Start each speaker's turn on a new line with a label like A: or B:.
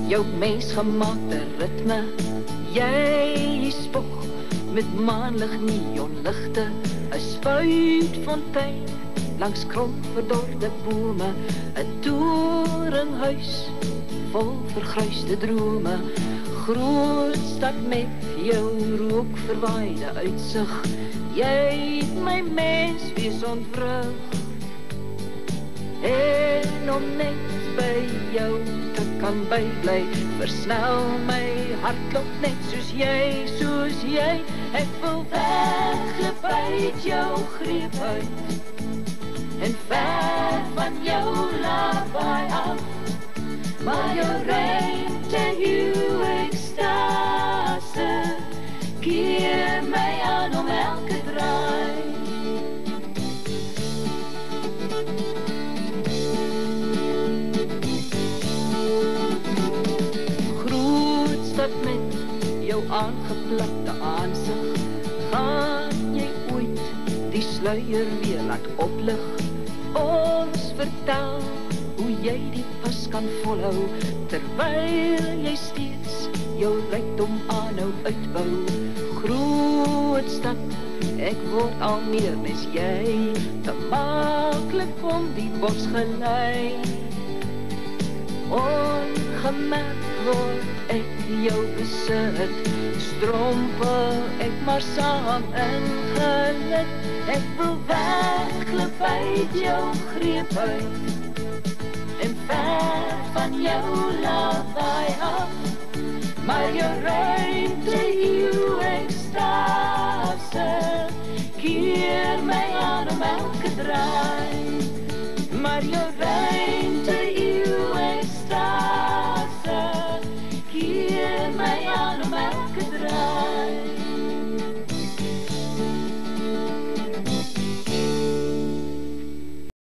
A: jou mensgemaakte ritme. Jy spog met maanlig neonligte, 'n spuitfontein langs krom verdorde bome, 'n torenhuis vol vergruisde drome. Groot stad met jou rookverwaaide uitsig, jy het my menswees ontwrig. En om net by jou te kan bybly, versnel my hartklop net soos jy. Ek wil wegglip uit jou greep uit, en ver van jou lawaai af, maar jou ruimte, jou ekstase, keer my aan om elke draai. Groot stad met jou aangeplakte aansig, gaan jy ooit die sluier weer laat oplig? Ons vertel hoe jy die pas kan volhou, terwyl jy steeds jou rykdom aanhou uitbou. Groot stad, ek word al meer mens jy, te maklik om die bos gelei. Ongemerkt word ek jou besit, strompel ek maar saam ingelid. Ek wil wegglip uit jou greep uit, en ver van jou lawaai af, maar jou ruimte, jou ekstase, keer my aan om elke draai. Maar jou ruimte,